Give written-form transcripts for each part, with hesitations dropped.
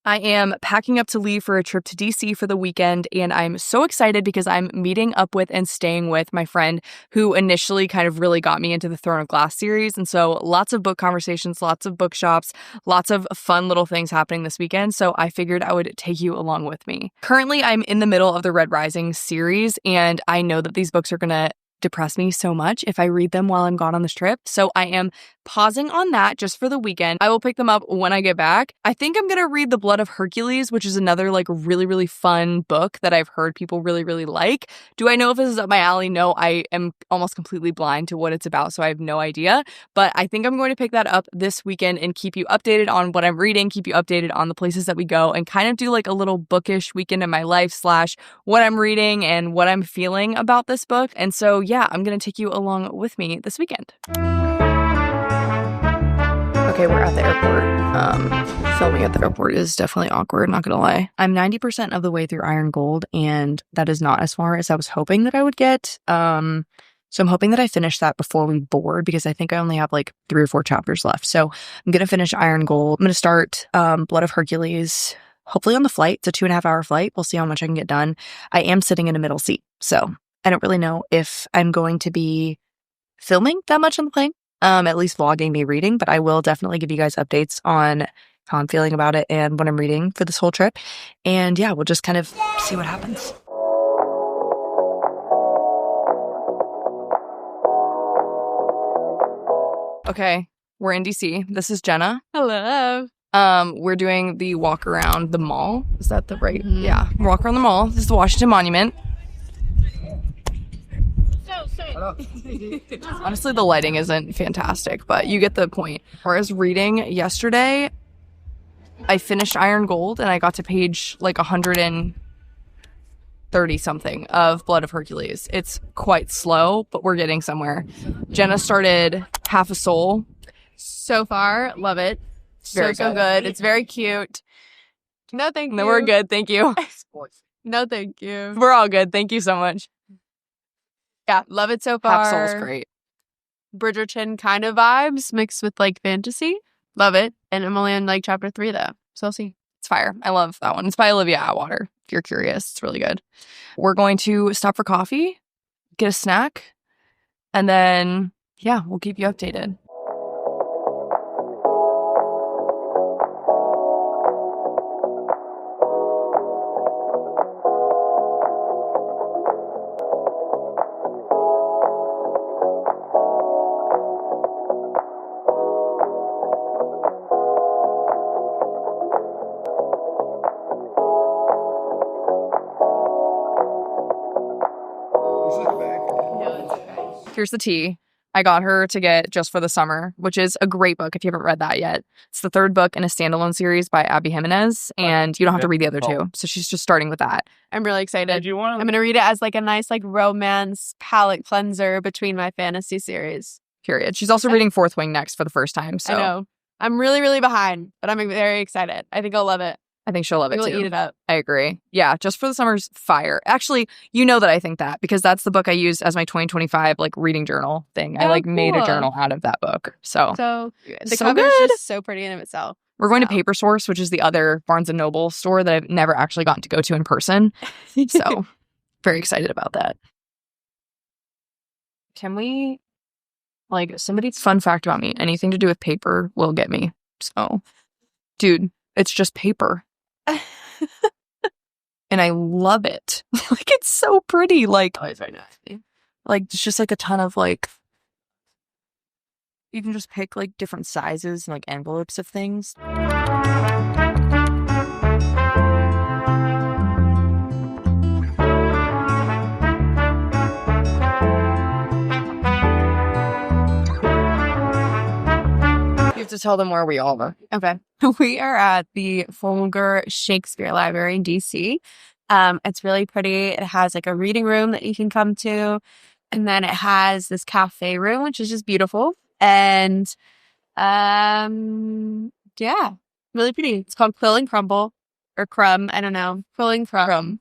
I am packing up to leave for a trip to DC for the weekend, and I'm so excited because I'm meeting up with and staying with my friend who initially kind of really got me into the Throne of Glass series. And so lots of book conversations, lots of bookshops, lots of fun little things happening this weekend. So I figured I would take you along with me. Currently, I'm in the middle of the Red Rising series, and I know that these books are going to depress me so much if I read them while I'm gone on this trip. So I am pausing on that just for the weekend. I will pick them up when I get back. I think I'm going to read The Blood of Hercules, which is another like really, really fun book that I've heard people really, really like. Do I know if this is up my alley? No, I am almost completely blind to what it's about, so I have no idea. But I think I'm going to pick that up this weekend and keep you updated on what I'm reading, keep you updated on the places that we go, and kind of do like a little bookish weekend in my life / what I'm reading and what I'm feeling about this book. And so yeah, I'm going to take you along with me this weekend. Okay, we're at the airport. Filming at the airport is definitely awkward, not gonna lie. I'm 90% of the way through Iron Gold, and that is not as far as I was hoping that I would get. So I'm hoping that I finish that before we board, because I think I only have like 3 or 4 chapters left. So I'm gonna finish Iron Gold. I'm gonna start Blood of Hercules, hopefully on the flight. It's a 2.5-hour flight. We'll see how much I can get done. I am sitting in a middle seat, so I don't really know if I'm going to be filming that much on the plane. At least vlogging me reading, but I will definitely give you guys updates on how I'm feeling about it and what I'm reading for this whole trip. And yeah, we'll just kind of see what happens. Okay, we're in DC. This is Jenna. Hello. We're doing the walk around the mall. Is that the right? Mm-hmm. Yeah, walk around the mall. This is the Washington Monument. Honestly, the lighting isn't fantastic, but you get the point. Whereas reading yesterday, I finished Iron Gold and I got to page like 130 something of Blood of Hercules. It's quite slow, but we're getting somewhere. Jenna started Half a Soul. So far, love it. So good. It's very cute. No, thank you. No, we're good. Thank you. No, thank you. We're all good. Thank you so much. Yeah, love it so far. Half Soul's great. Bridgerton kind of vibes mixed with like fantasy. Love it. And I'm only on like chapter 3 though, so I'll see. It's fire. I love that one. It's by Olivia Atwater. If you're curious, it's really good. We're going to stop for coffee, get a snack, and then yeah, we'll keep you updated. Here's the tea. I got her to get Just for the Summer, which is a great book if you haven't read that yet. It's the 3rd book in a standalone series by Abby Jimenez, and you don't have to read the other 2. So she's just starting with that. I'm really excited. I'm going to read it as like a nice like romance palate cleanser between my fantasy series. Period. She's also reading Fourth Wing next for the first time. So I know. I'm really, really behind, but I'm very excited. I think I'll love it. I think she'll love it too. Eat it up. I agree. Yeah, Just for the Summer's fire. Actually, you know that I think that because that's the book I used as my 2025 like reading journal thing. I made a journal out of that book. So the cover is just so pretty in of itself. We're going to Paper Source, which is the other Barnes & Noble store that I've never actually gotten to go to in person. So very excited about that. Can we, like, somebody's fun fact about me, anything to do with paper will get me. So, dude, it's just paper. And I love it. Like, it's so pretty. Like, it's very nice. Like, it's just like a ton of like, you can just pick like different sizes and like envelopes of things. To tell them where we all are. Okay. We are at the Folger Shakespeare Library in DC. It's really pretty. It has like a reading room that you can come to. And then it has this cafe room, which is just beautiful. And yeah, really pretty. It's called Quill and Crumble or Crumb. I don't know. Quill and Crumb.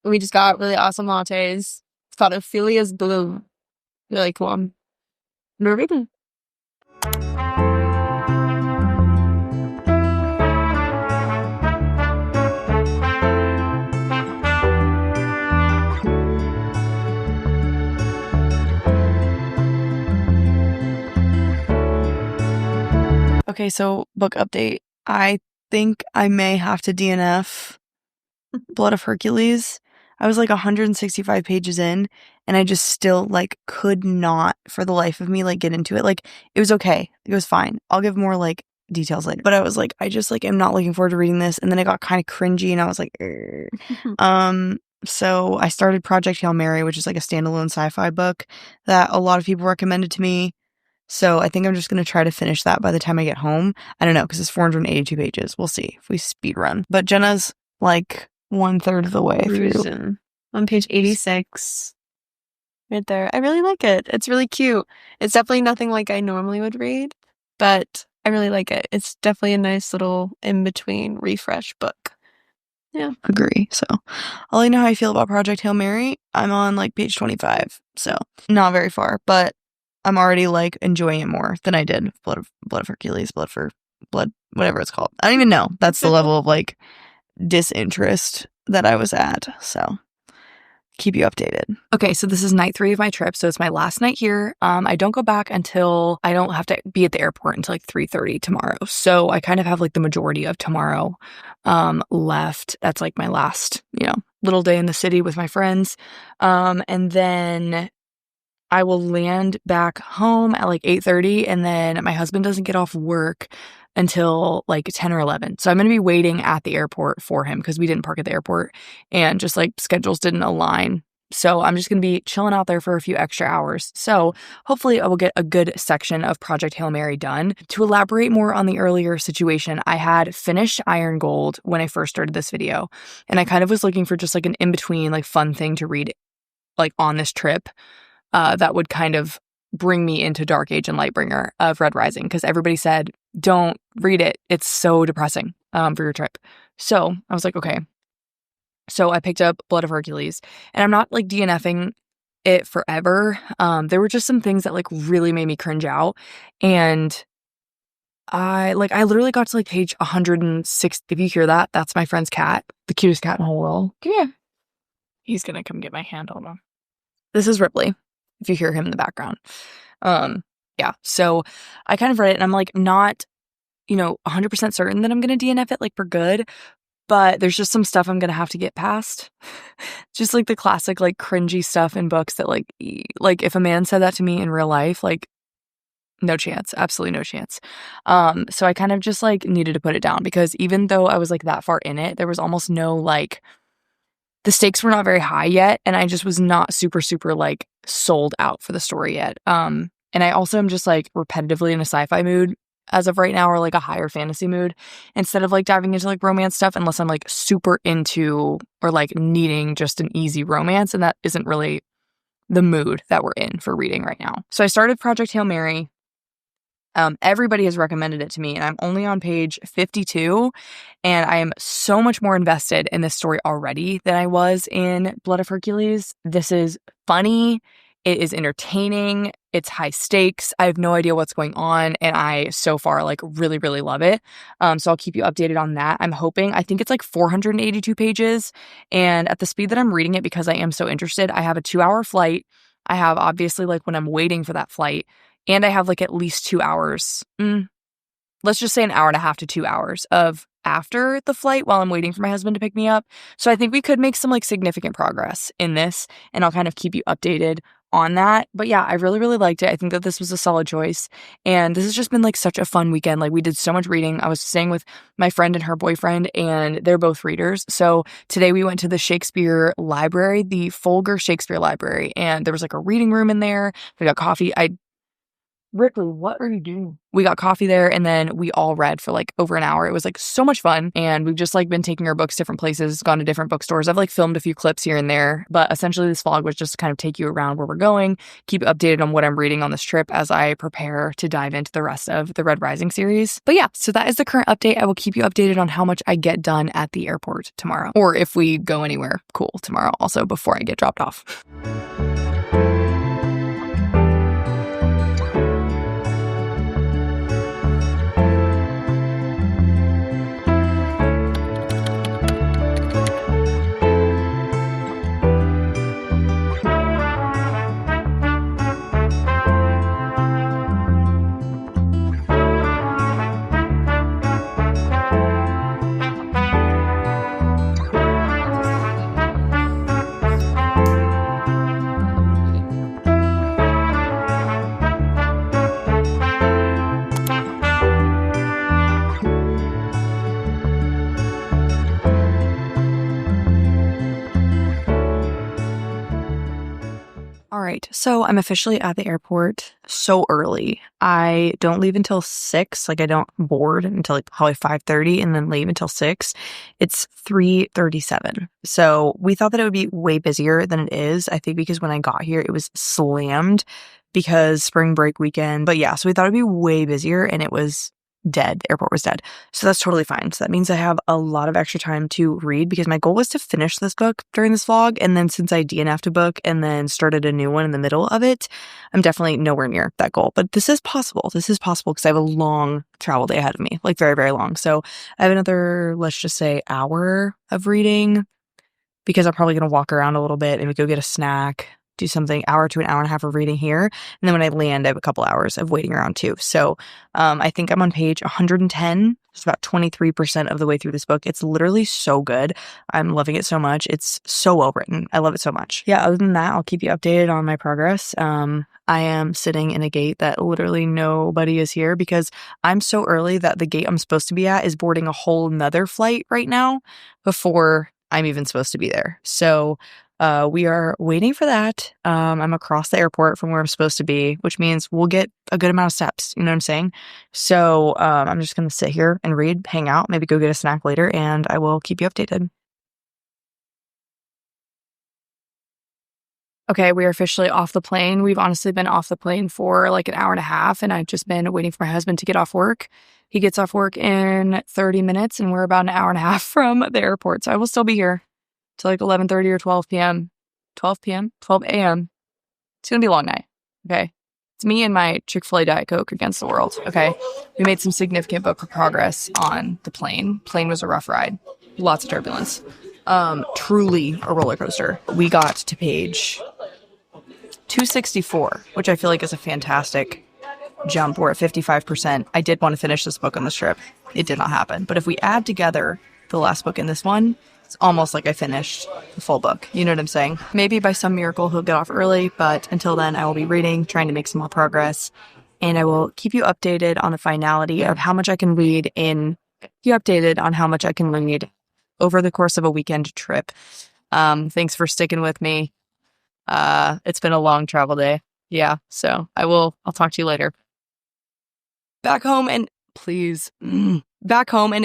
We just got really awesome lattes. It's called Ophelia's Bloom. Really cool. We're reading. Okay, so book update. I think I may have to DNF Blood of Hercules. I was like 165 pages in, and I just still like could not for the life of me like get into it. Like it was okay. It was fine. I'll give more like details later. But I was like, I just like am not looking forward to reading this. And then it got kind of cringy and I was like, so I started Project Hail Mary, which is like a standalone sci-fi book that a lot of people recommended to me. So I think I'm just going to try to finish that by the time I get home. I don't know, because it's 482 pages. We'll see if we speed run. But Jenna's like 1/3 of the way through. On page 86. Right there. I really like it. It's really cute. It's definitely nothing like I normally would read, but I really like it. It's definitely a nice little in-between refresh book. Yeah. Agree. So I'll let you know how I feel about Project Hail Mary. I'm on like page 25, so not very far, but I'm already like enjoying it more than I did Blood of Hercules, Blood, whatever it's called. I don't even know. That's the level of like disinterest that I was at. So keep you updated. Okay, so this is night 3 of my trip, so it's my last night here. I don't go back until I don't have to be at the airport until like 3:30 tomorrow. So I kind of have like the majority of tomorrow left. That's like my last, little day in the city with my friends. And then I will land back home at like 8:30, and then my husband doesn't get off work until like 10 or 11. So I'm going to be waiting at the airport for him because we didn't park at the airport and just like schedules didn't align. So I'm just going to be chilling out there for a few extra hours. So hopefully I will get a good section of Project Hail Mary done. To elaborate more on the earlier situation, I had finished Iron Gold when I first started this video, and I kind of was looking for just like an in-between like fun thing to read like on this trip. That would kind of bring me into Dark Age and Lightbringer of Red Rising, because everybody said, don't read it. It's so depressing for your trip. So I was like, okay. So I picked up Blood of Hercules, and I'm not like DNFing it forever. There were just some things that like really made me cringe out. And I literally got to like page 106. If you hear that, that's my friend's cat, the cutest cat in the whole world. Come here. He's going to come get my hand. Hold on. This is Ripley, if you hear him in the background. Yeah, so I kind of read it, and I'm like not, 100% certain that I'm going to DNF it like for good, but there's just some stuff I'm going to have to get past. Just like the classic like cringy stuff in books that like if a man said that to me in real life, like no chance, absolutely no chance. So I kind of just like needed to put it down, because even though I was like that far in it, there was almost no like, the stakes were not very high yet, and I just was not super, super like sold out for the story yet. And I also am just like repetitively in a sci-fi mood as of right now, or like a higher fantasy mood, instead of like diving into like romance stuff, unless I'm like super into or like needing just an easy romance, and that isn't really the mood that we're in for reading right now. So I started Project Hail Mary. Everybody has recommended it to me, and I'm only on page 52, and I am so much more invested in this story already than I was in Blood of Hercules. This is funny. It is entertaining. It's high stakes. I have no idea what's going on, and I so far like really, really love it. So I'll keep you updated on that. I think it's like 482 pages, and at the speed that I'm reading it, because I am so interested, I have a 2-hour flight. I have obviously like when I'm waiting for that flight, and I have like at least 2 hours. Let's just say an hour and a half to 2 hours of after the flight while I'm waiting for my husband to pick me up. So I think we could make some like significant progress in this, and I'll kind of keep you updated on that. But yeah, I really, really liked it. I think that this was a solid choice, and this has just been like such a fun weekend. Like we did so much reading. I was staying with my friend and her boyfriend, and they're both readers. So today we went to the Shakespeare library, the Folger Shakespeare library, and there was like a reading room in there. We got coffee. Ripley, what are you doing? We got coffee there, and then we all read for like over an hour. It was like so much fun, and we've just like been taking our books different places, gone to different bookstores. I've like filmed a few clips here and there, but essentially this vlog was just to kind of take you around where we're going, keep you updated on what I'm reading on this trip as I prepare to dive into the rest of the Red Rising series. But yeah, so that is the current update. I will keep you updated on how much I get done at the airport tomorrow, or if we go anywhere cool tomorrow also before I get dropped off. right, so I'm officially at the airport so early. I don't leave until 6, like I don't board until like probably 5:30 and then leave until 6. It's 3:37. So we thought that it would be way busier than it is. I think because when I got here, it was slammed because spring break weekend. But yeah, so we thought it'd be way busier and it was dead. The airport was dead. So that's totally fine. So that means I have a lot of extra time to read because my goal was to finish this book during this vlog. And then since I DNF'd a book and then started a new one in the middle of it, I'm definitely nowhere near that goal. But this is possible. This is possible because I have a long travel day ahead of me, like very, very long. So I have another, let's just say, hour of reading because I'm probably going to walk around a little bit and go get a snack, do something, hour to an hour and a half of reading here. And then when I land, I have a couple hours of waiting around too. So I think I'm on page 110, just about 23% of the way through this book. It's literally so good. I'm loving it so much. It's so well written. I love it so much. Yeah, other than that, I'll keep you updated on my progress. I am sitting in a gate that literally nobody is here because I'm so early that the gate I'm supposed to be at is boarding a whole nother flight right now before I'm even supposed to be there. So we are waiting for that. I'm across the airport from where I'm supposed to be, which means we'll get a good amount of steps. You know what I'm saying? So I'm just going to sit here and read, hang out, maybe go get a snack later, and I will keep you updated. Okay, we are officially off the plane. We've honestly been off the plane for like an hour and a half, and I've just been waiting for my husband to get off work. He gets off work in 30 minutes, and we're about an hour and a half from the airport. So I will still be here till like 11:30 or 12 p.m. 12 p.m.? 12 a.m. It's going to be a long night, okay? It's me and my Chick-fil-A Diet Coke against the world, okay? We made some significant book progress on the plane. Plane was a rough ride. Lots of turbulence. Truly a roller coaster. We got to page 264, which I feel like is a fantastic jump. We're at 55%. I did want to finish this book on this trip. It did not happen. But if we add together the last book and this one, it's almost like I finished the full book. You know what I'm saying? Maybe by some miracle he'll get off early, but until then I will be reading, trying to make some more progress. And I will keep you updated on the finality of how much I can read over the course of a weekend trip. Thanks for sticking with me. It's been a long travel day. Yeah, so I'll talk to you later. Back home and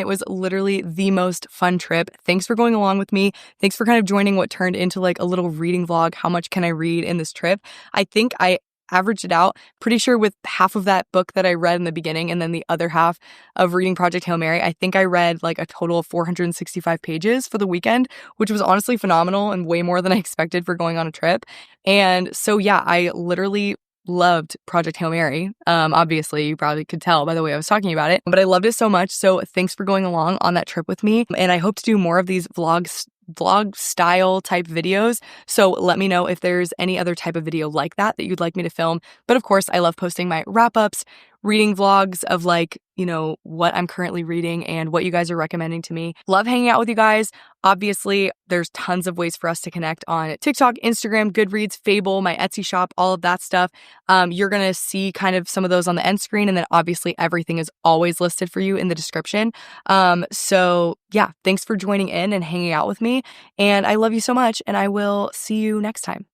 it was literally the most fun trip. Thanks for going along with me. Thanks for kind of joining what turned into like a little reading vlog. How much can I read in this trip? I think I averaged it out pretty sure with half of that book that I read in the beginning and then the other half of reading Project Hail Mary. I think I read like a total of 465 pages for the weekend, which was honestly phenomenal and way more than I expected for going on a trip. And so yeah, I literally loved Project Hail Mary. Obviously, you probably could tell by the way I was talking about it, but I loved it so much. So thanks for going along on that trip with me. And I hope to do more of these vlog style type videos. So let me know if there's any other type of video like that you'd like me to film. But of course, I love posting my wrap-ups, reading vlogs of like, you know, what I'm currently reading and what you guys are recommending to me. Love hanging out with you guys. Obviously, there's tons of ways for us to connect on TikTok, Instagram, Goodreads, Fable, my Etsy shop, all of that stuff. You're going to see kind of some of those on the end screen. And then obviously everything is always listed for you in the description. So yeah, thanks for joining in and hanging out with me. And I love you so much. And I will see you next time.